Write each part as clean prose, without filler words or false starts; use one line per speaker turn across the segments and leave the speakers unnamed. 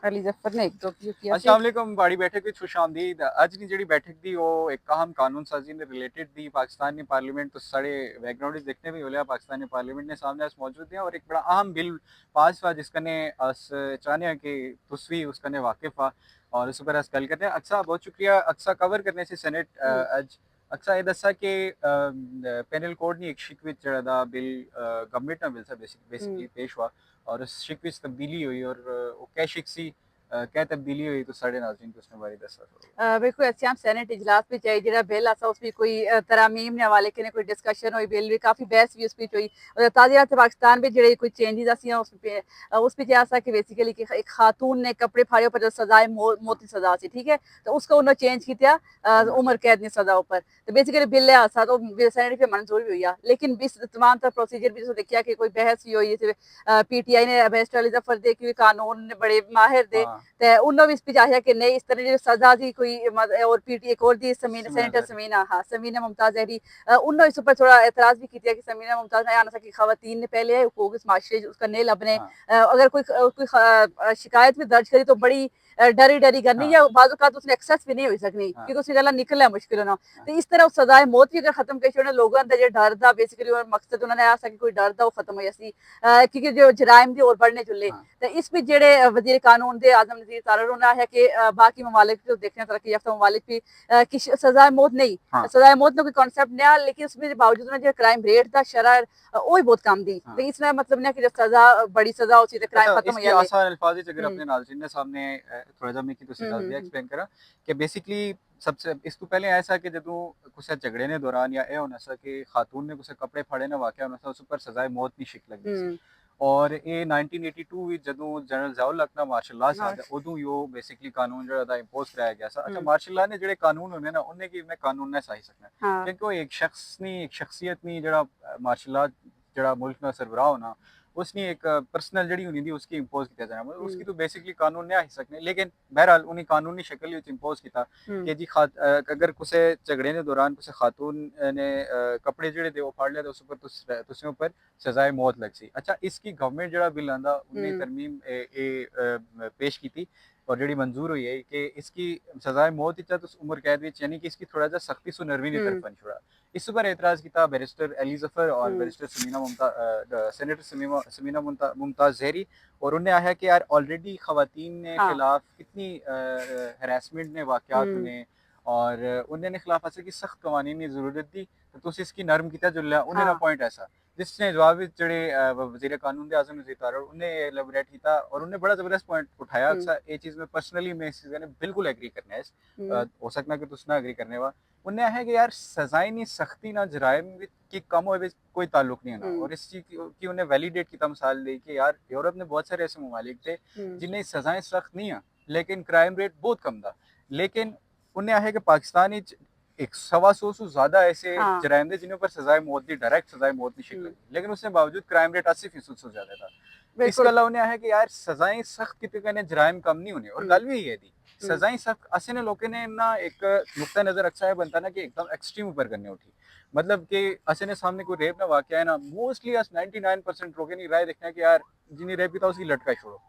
अली जफर ने एक दो किया
अस्सलाम वालेकुम बाड़ी बैठक विच खुशामदीद। अज दी जेहड़ी बैठक दी वो एक अहम कानून साजी ने रिलेटेड दी। पाकिस्तानी पार्लियामेंट तो साढ़े बैकग्राउंड देखने भी हो पाकिस्तानी पार्लियामेंट ने सामने अस मौजूद हैं और एक बड़ा अहम बिल पास हुआ जिसकने अस चाहने हैं कि तुस भी उसकने वाकिफ आ और उस पर अस गल करते हैं। अच्छा बहुत शुक्रिया अच्छा कवर करने से सेनेट अज अच्छा ये दसा कि पैनल कोड ने एक शिक विच जेहड़ा बिल गवर्नमेंट ना बिल सा बेसिकली पेश हुआ और उस शिक विच तब्दीली हुई और वो क्या शिक सी क्या तब्दीली हुई तो साढ़े नाज़रीन को उसने बारे दसा
बिल्कुल हम सेनेट इजलास भी चाहिए जो बिल आसा उस भी कोई तरामीम ने हवाले कने कोई डिस्कशन हुई बिल भी काफ़ी बहस भी उस भी हुई और ताज़ियात पाकिस्तान में जेडे कोई चेंजेस आसियां उस पे आसा कि बेसिकली कि एक खातून ने कपड़े फाड़े पर जो सजाए मौत की सजा सी ठीक है तो उसको उन्होंने चेंज किया उम्र कैद की सजा ऊपर तो बेसिकली बिल आसा तो सेनेट पे मंजूर भी हुई लेकिन बीस तमाम तर प्रोसीजर भी देखा कि कोई बहस भी हुई PTI ने बैरिस्टर अली जफर दे कि कानून ने बड़े माहिर दे ते उन्होंने भी स्पीच आया कि नहीं इस तरह जो सजा दी कोई और पीटी एक और दी सेनेटर समीना हाँ समीना मुमताज अहरी उन्होंने इस पर थोड़ा एतराज भी किया कि समीना मुमताज ने आना था कि खवातीन ने पहले हुकूक इस माशरे उसका नहीं लबने अगर कोई शिकायत भी दर्ज करी तो बड़ी डरी डरी करनी या बाज़ उसने एक्सेस भी नहीं हो सकनी क्योंकि उसकी गला निकलना मुश्किल ना तो इस तरह सजाए मौत भी अगर खत्म कर लोगों अंदर जो डर था बेसिकली और मकसद उन्होंने आया कि कोई डर था वो खत्म हो सी क्योंकि जो जराइम थे और बढ़ने चुले तो इस भी जेडे वजीर कानून दे आजम नजीर तारर उन्होंने है कि बाकी ममालिक जो देखने तरक्की याफ्ता ममालिक भी कि सजाए मौत नहीं सजाए मौत कोई कॉन्सेप्ट नहीं लेकिन उसमें बावजूद जो क्राइम रेट था शरह वो बहुत कम दी तो इसमें मतलब नहीं कि सजा बड़ी सजा होती तो क्राइम खत्म हो जाए
आसान अल्फाज अगर अपने नाज़रीन ने सामने थोड़ा जा मैं की तुसी दस दिया एक्सप्लेन करा कि बेसिकली सबसे इस तो पहले ऐसा कि जदों कुछ झगड़े ने दौरान या ए होना सा कि खातून ने कुछ कपड़े फाड़े ना वाकया होना सा उस पर सजाए मौत नहीं शिक लगनी सी और ये 1982 ਵਿੱਚ ਜਦੋਂ ਜਨਰਲ ਜ਼ਾਉਲ ਹਕ ਦਾ ਮਾਰਸ਼ਲ ਲਾ ਸਾਡਾ ਉਦੋਂ ਹੀ ਉਹ ਬੇਸਿਕਲੀ ਕਾਨੂੰਨ ਜਿਹੜਾ ਦਾ ਇੰਪੋਜ਼ ਕਰਾਇਆ ਗਿਆ ਸੀ ਅੱਛਾ ਮਾਰਸ਼ਲ ਲਾ ਨੇ ਜਿਹੜੇ ਕਾਨੂੰਨ ਹੁੰਦੇ ਨਾ ਉਹਨੇ ਕੀ ਮੈਂ ਕਾਨੂੰਨ ਨਾ ਸਹੀ ਸਕਣਾ ਕਿਉਂਕਿ ਉਹ ਇੱਕ ਸ਼ਖਸ ਨਹੀਂ ਇੱਕ ਸ਼ਖਸੀਅਤ ਨਹੀਂ ਜਿਹੜਾ ਮਾਰਸ਼ਲ ਲਾ ਜਿਹੜਾ ਮੁਲਕ ਦਾ ਸਰਬਰਾਹ ਹੋਣਾ उसने एक पर्सनल जड़ी होनी थी उसकी इम्पोज किया जाना मतलब उसकी तो बेसिकली कानून नहीं आ सकने लेकिन बहरहाल उन्हें कानूनी शक्ल इम्पोज किया कि जी अगर कुछ झगड़े के दौरान कुछ खातून ने कपड़े जड़े थे वो फाड़ लिया तो उस पर तुम ऊपर सजाए मौत लग सी अच्छा इसकी गवर्नमेंट जड़ा बिल आंदा उन्हें तरमीम पेश की थी और जी मंजूर हुई है कि इसकी सजाए मौत ही तो उम्र कैद यानी कि इसकी थोड़ा सा सख्ती सु नरमी की तरफ छोड़ा इस पर एतराज़ किया बैरिस्टर अली जफर और बैरिस्टर सेनेटर समीना मुमताज जहरी और उन्हें आया कि यार ऑलरेडी खवातीन ने खिलाफ कितनी हरासमेंट ने वाकयात उन्हें और उन्हें खिलाफ असर की सख्त कवानीन की जरूरत थी तो इसकी नरम किया जो लिया उन्हें ना पॉइंट ऐसा जिसने जवाब जड़े वजीर कानून के आजम नज़ीर तारड़ उन्हें एलेबोरेट किया और उन्हें बड़ा जबरदस्त पॉइंट उठाया अच्छा ये चीज़ में पर्सनली मैं इस चीज़ ने बिल्कुल एग्री करना है हो सकता कि तुम ना एग्री करने वा उन्हें है कि यार सजाई नहीं सख्ती ना जराइम की कम हो कोई ताल्लुक नहीं होना और इस चीज़ की उन्हें वैलिडेट की मिसाल दी कि यार यूरोप में बहुत सारे ऐसे ममालिक थे जिन्हें सजाएं सख्त नहीं है लेकिन क्राइम रेट बहुत कम था लेकिन उन्हें है कि पाकिस्तानी एक 125 से ज्यादा ऐसे जराइम थे जिन्हों पर सजाए मौत की डायरेक्ट सजाए मौत की शिक लगी लेकिन उसके बावजूद क्राइम रेट 80% से ज्यादा था इसके अलावा उन्हें है कि यार सजाएं सख्त कितने कहने जराइम कम नहीं होने और गल भी ये थी सजाएं सख्त असे ने लोगों ने ना एक नुकता नजर अच्छा है बनता ना कि एकदम एक्सट्रीम ऊपर करने उठी मतलब कि असे ने सामने कोई रेप ना वाकया है ना मोस्टली 99% लोगों ने राय देखना है कि यार जिन्हें रेप किया उसकी लटका छोड़ो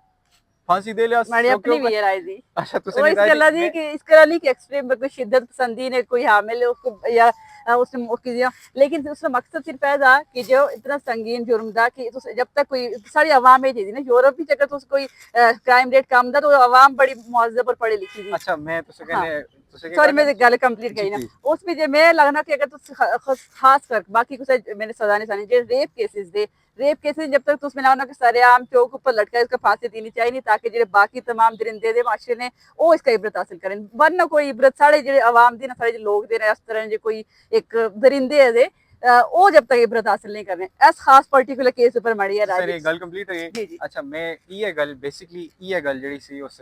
फांसी दे लिया
हमारी अपनी भी है राय दी
अच्छा तो
वो इस गला दी कि इस गला नहीं कि एक्सट्रीम कोई शिद्दत पसंदी ने कोई हामिल है उसको या उसने मौके दिया लेकिन उसका मकसद सिर्फ है था कि जो इतना संगीन जुर्म था कि जब तक कोई सारी आवाम में थी ना यूरोप भी अगर तो कोई क्राइम रेट कम था तो आवाम बड़ी मुहज़्ज़ब और पढ़ी लिखी थी
अच्छा मैं तो कहने
सॉरी मैं गल कंप्लीट करी ना उस भी जे मैं लगना कि अगर तुम खास कर बाकी कुछ मैंने सजा नहीं सानी जे रेप केसेस दे रेप केसेस जब तक उसमें ना कि सरेआम चौक ऊपर लटका इसका फांसी देनी चाहिए ताकि जो बाकी तमाम दरिंदे दे माशरे ने वो इसका इबरत हासिल करें वरना कोई इबरत साढ़े जो आवाम दी ना साढ़े जो लोग दे इस तरह जो कोई एक दरिंदे है वो जब तक इबरत हासिल नहीं करने इस खास पर्टिकुलर केस ऊपर मड़ी है
सर गल कंप्लीट हुई अच्छा मैं ये गल बेसिकली ये गल जड़ी सी उस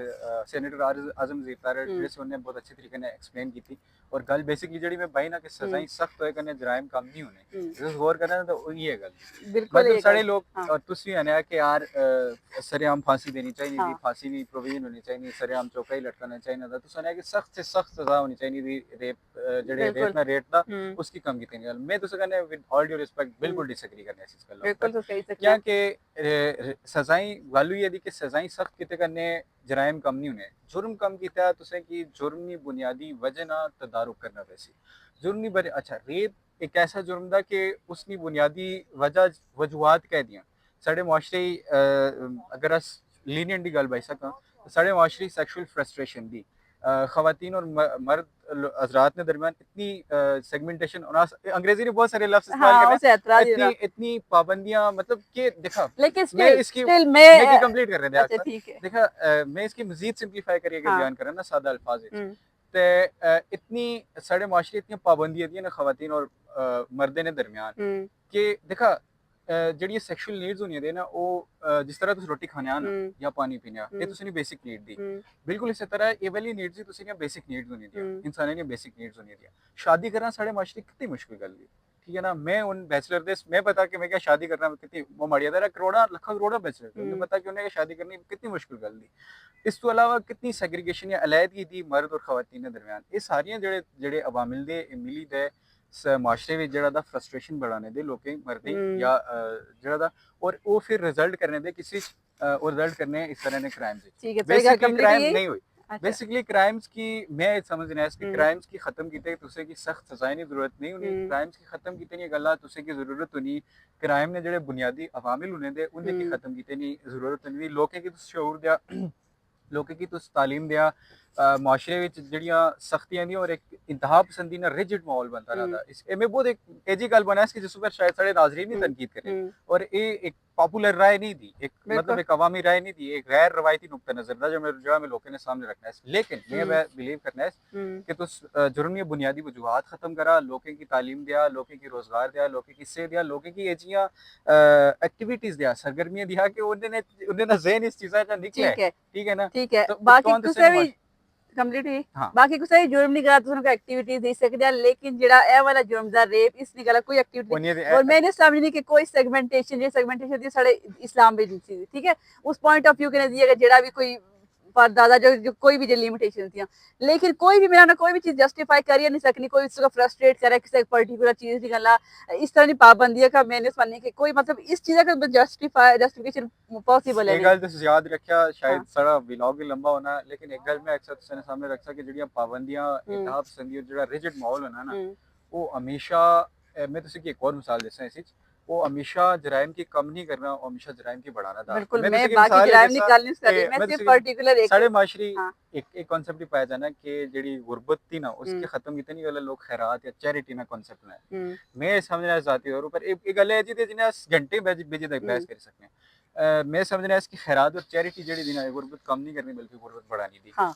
सेनेटर आजम नज़ीर तारड़ जिस उन्होंने बहुत अच्छे तरीके ने एक्सप्लेन की थी और गल बेसिकली जड़ी मैं भाई ना कि सजाएं सख्त होए कने जराइम कम नहीं होने जिस गौर करना तो ये गल मतलब सारे लोग और तुसी है कि यार सरेआम फांसी देनी चाहिए थी फांसी नहीं प्रोविजन होनी चाहिए सरेआम चौका ही लटकाना चाहिए था तो सुना कि सख्त से सख्त सजा होनी चाहिए थी रेप जड़े रेप ना रेट था उसकी कम की मैं तो ने विद ऑल ड्यू रिस्पेक्ट बिल्कुल डिसएग्री करने इस गल्ला
बिल्कुल तो सही सकना
क्या कि सजाएं गल्ल ये कि सजाएं सख्त कीते कन्नै जराइम कम नहीं होने जुर्म कम कीता तुसें कि जुर्म दी बुनियादी वजह ना तदारुक करना वैसी जुर्म दी बड़े अच्छा रेप एक ऐसा जुर्म था कि उसकी बुनियादी वजूहत कह दियां साढ़े मुआशरे अगर अस लीनियंट दी गल बाई सकां साढ़े मुआशरे सेक्सुअल फ्रस्ट्रेशन दी खवातीन और मर्द हजरात ने दरमियान इतनी सेगमेंटेशन और अंग्रेजी में बहुत सारे लफ्ज इस्तेमाल
हाँ
कर
उसे
रहे
एतराज
हैं इतनी पाबंदियां मतलब कि देखा
लेकिन
मैं
स्टिल
इसकी
स्टिल
मैं कंप्लीट कर रहे थे
अच्छा ठीक है
देखा मैं इसकी मजीद सिंपलीफाई करिए
हाँ
बयान करा ना सादा अल्फाज
हम्म
ते इतनी साढ़े माशरे इतनी पाबंदियां दी ना खवातीन और मर्दे ने दरमियान
हम्म
कि देखा ਜਿਹੜੀ ਸੈਕਸ਼ੂਅਲ ਨੀਡਸ ਹੁੰਦੀਆਂ ਨੇ ਨਾ ਉਹ ਜਿਸ ਤਰ੍ਹਾਂ ਤੁਸੀਂ ਰੋਟੀ ਖਾਣੇ ਆ ਨਾ
ਹੂੰ
ਜਾਂ ਪਾਣੀ ਪੀਣੇ ਆ ਇਹ
ਹੂੰ
ਤੁਸੀਂ ਨਹੀਂ ਬੇਸਿਕ ਨੀਡ ਦੀ
ਹੂੰ
ਬਿਲਕੁਲ ਇਸੇ ਤਰ੍ਹਾਂ ਇਹ ਵਾਲੀ ਨੀਡਸ ਵੀ ਤੁਸੀਂ ਨੇ ਬੇਸਿਕ ਨੀਡਸ ਹੁੰਦੀਆਂ ਦੀਆਂ
ਹੂੰ
ਇਨਸਾਨਾਂ ਦੀਆਂ ਬੇਸਿਕ ਨੀਡਸ ਹੁੰਦੀਆਂ ਦੀਆਂ शादी करना साढ़े माशरे कितनी मुश्किल गल है ठीक है ना मैं उन बैचलर दे मैं पता कि मैं क्या शादी करना कितनी वो माड़ी तेरा करोड़ा लखा करोड़ा बैचलर उन्हें
हम्म
पता कि उन्हें शादी करनी कितनी मुश्किल गल थी इस तो अलावा कितनी सेग्रीगेशन या अलहदगी थी मर्द और खवातीन के दरमियान ये सारियां जेड़े जेड़े अवामिल दे मिली दे माशरे में जेड़ा दा फ्रस्ट्रेशन बढ़ाने दे लोकें मर्दी
हम्म
या जेड़ा दा और वो फिर रिजल्ट करने दे किसी और रिजल्ट करने इस तरह ने क्राइम्स
ठीक है सही
बेसिकली
कंप्लीट
क्राइम
ये
नहीं हुई
अच्छा
बेसिकली क्राइम्स की मैं समझना है कि
हम्म
क्राइम्स की खत्म कीते तुसे की सख्त सजाएं की जरूरत नहीं होनी
हम्म
क्राइम्स की खत्म कीते नहीं गल्ला तुसे की जरूरत होनी क्राइम ने जेड़े बुनियादी अवामिल होने दे उनके की
हम्म
खत्म कीते नहीं जरूरत होनी लोकें की तुस शऊर दिया लोकें की तुस तालीम दिया माशरे विच जेड़ियां सख्तियां दी और एक इंतहा पसंदी ना रिजिड माहौल बनता
हम्म
रहता इस में बहुत एक एजी गल बना है जिस पर शायद साढ़े नाजरीन भी
हम्म
तनकीद करें
हम्म
और ये एक पॉपुलर राय नहीं थी एक
बिल्कुल
मतलब एक अवामी राय नहीं थी एक गैर रवायती नुक्ता नजर था जो मैं लोगों ने सामने रखना है लेकिन मैं बिलीव करना है कि तुस जुर्म की बुनियादी वजूहत खत्म करा लोगों की तालीम दिया लोगों की रोजगार दिया लोगों की सेहत दिया लोगों की एजियां एक्टिविटीज दिया सरगर्मियां दिया कि उन्हें ज़हन इस चीज़ा का निकले ठीक है ना
ठीक है
तो
बाकी
कौन
कुछ भी कंप्लीट हुई
हाँ
बाकी कुछ भी जुर्म नहीं करा तुम एक्टिविटीज दे सकते हैं लेकिन जेड़ा ए वाला जुर्म दा रेप इस नहीं करा कोई एक्टिविटी
उन्हें
और मैंने समझनी कि कोई सेगमेंटेशन दी साढ़े इस्लाम में दी ठीक है उस पॉइंट ऑफ व्यू के दिया जेड़ा भी कोई पर दादा जो कोई भी जो लिमिटेशन थी लेकिन कोई भी मेरा ना कोई भी चीज जस्टिफाई कर ही नहीं सकनी कोई इसको फ्रस्ट्रेट करे किसी पर्टिकुलर चीज की गल्ला इस तरह की पाबंदी का मैंने सुनने की कोई मतलब इस चीज का जस्टिफिकेशन पॉसिबल है
एक गल तुस याद रखिया शायद
हाँ।
सारा व्लॉग भी लंबा होना लेकिन एक गल मैं अक्सर तुसें सामने रखसा कि जेड़ियां पाबंदियां इंतहा पसंदी और जेड़ा रिजिड माहौल होना ना वो हमेशा मैं तुसें की एक और मिसाल देसा इस वो हमेशा जराइम की कम नहीं करना और हमेशा जराइम की बढ़ाना था
बिल्कुल मैं
तुसें की
बाकी
मिसाल
जराइम
देसा
नहीं गल नहीं कर रही
कि
मैं
तुसें
सिर्फ
की
पर्टिकुलर एक
साढ़े माशरी
हाँ
एक कॉन्सेप्ट ही पाया जाना कि जेड़ी गुरबत थी ना उसके खत्म कितनी गल्ला लोग खैरात या चैरिटी ना कॉन्सेप्ट ना मैं समझना जाती और ऊपर एक गल है जी ते जिन्हें अस घंटे बेजी तक बहस कर सकते हैं मैं समझना इसकी खैरात और चैरिटी जेड़ी दी ना गुरबत कम नहीं करनी बल्कि गुरबत बढ़ानी दी
हाँ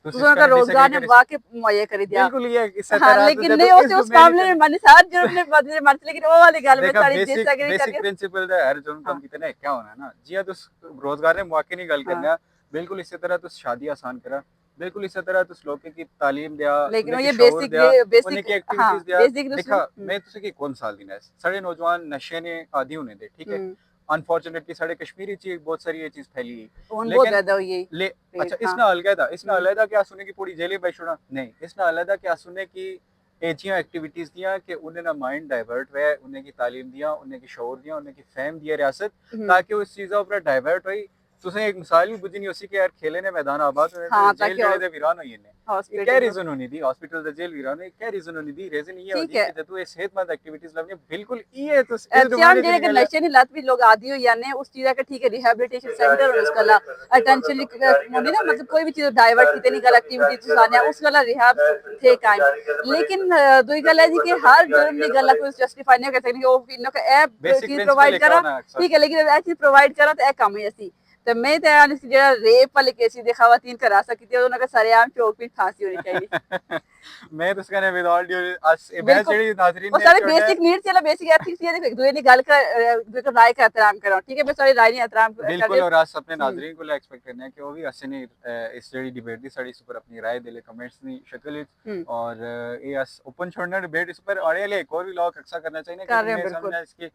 तो
उसका का रोजगार ने वाकई मुहैया कर दिया
बिल्कुल ये इस
हाँ
तरह
लेकिन नहीं उस मामले में मैंने साथ जुर्म ने बदले मत लेकिन वो वाली गल में सारी डिसएग्री
बेसिक
कर
प्रिंसिपल दा हर जुर्म कम कीते ना क्या होना ना जिया तुस रोजगार ने मौके नहीं गल करना बिल्कुल इसी तरह तुस शादी आसान करा बिल्कुल इसी तरह तुस लोगों की तालीम दिया
लेकिन
उन्हें
ये
की शऊर दिया
बेसिक
उन्हें की
हाँ
एक्टिविटीज दिया
बेसिक
देखा मैं तुसे की कौन साल दिन है सारे नौजवान नशे ने आदी होने दे ठीक है अनफॉर्चुनेटली साढ़े कश्मीरी ची बहुत सारी ये चीज फैली
बहुत
लेकिन
ज्यादा हुई है
ले अच्छा इसना अलग इसना अलग क्या सुने की पूरी जेल में छोड़ा नहीं इसना अलग क्या सुने की ऐचियां एक्टिविटीज दिया कि उन्हें ना माइंड डाइवर्ट हुआ उन्हें की तालीम दिया उन्हें की शऊर दिया उन्हें की फहम दिया रियासत ताकि वो इस चीज़ ऊपर डाइवर्ट हुई तुसें एक मिसाल भी बुझी नहीं उसी के यार खेले ने मैदान आबाद होने
हाँ,
जेल जेड़े दे वीरान होई ने
हॉस्पिटल
क्या रीजन होनी थी हॉस्पिटल दा जेल वीरान क्या रीजन होनी थी रीजन ये होनी कि जब तू ये सेहतमंद एक्टिविटीज लवनी बिल्कुल ये तो
एचएम जेड़े के नशे नी लत भी लोग आदी हो जाने उस चीज का ठीक है रिहैबिलिटेशन सेंटर और उसका ला अटेंशन होनी ना मतलब कोई भी चीज डाइवर्ट कीते नहीं गल एक्टिविटी तुसाने उस गला रिहैब थे कायम लेकिन दुई गल है जी कि हर जुर्म दी गल्ला कोई जस्टिफाई नहीं कर सकनी वो इनो का ऐप चीज प्रोवाइड करा ठीक है लेकिन ऐ चीज प्रोवाइड करा तो ऐ काम है ऐसी तो मैं तो जेड़ा रेप वाले केसेस दे खवातीन करा सकती थी उनका सरेआम चौक पे फांसी होनी चाहिए
मैं तो उसका ने विद ऑल ड्यू अस बहस जेडी नाज़रीन
वो सारे बेसिक नीड्स चला बेसिक एथिक्स ये देख दुए ने गल का राय का एहतराम करो ठीक है मैं सारी राय नहीं एहतराम
बिल्कुल और आज अपने नाज़रीन को एक्सपेक्ट करने हैं कि वो भी असे ने इस जेडी डिबेट दी साड़ी इस पर अपनी राय देले कमेंट्स दी शक्ल विच और ये अस ओपन छोड़ना डिबेट इस पर आने वाले एक और भी लोग अक्सर करना चाहिए कि समझना इसकी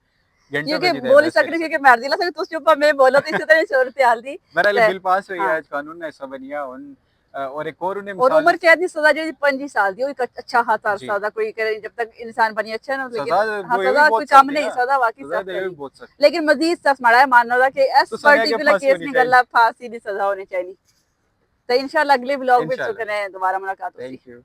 क्योंकि बोल सकते क्योंकि मर दिला सकते तुस चुप मैं बोलो तो इस तरह सूरत हाल दी
बहरहाल बिल पास हुई है आज कानून ने ऐसा बनिया उन और एक और उन्हें
और
मिसाल
उम्र कैद की सजा जो 25 साल दी, वो एक अच्छा हाथ
जी
सजा कोई करे जब तक इंसान बनी अच्छा ना, लेकिन
सजा
हाँ
वो ये भी
सजा कोई
बहुत
कम
सख्त है
नहीं,
ना,
सजा वाकई
सजा
सख्त
ये भी
है।
बहुत सख्त
लेकिन मजीद सख्त माड़ा है मानना था कि इस
तो सने के
पर्टिकुलर
फांसी
केस
होनी
में
चाहिए
गल्ला फांसी दी सजा होनी चाहिए। तो इंशाल्लाह अगले ब्लॉग में
इंशाल्लाह
दोबारा मुलाकात होगी।
Thank you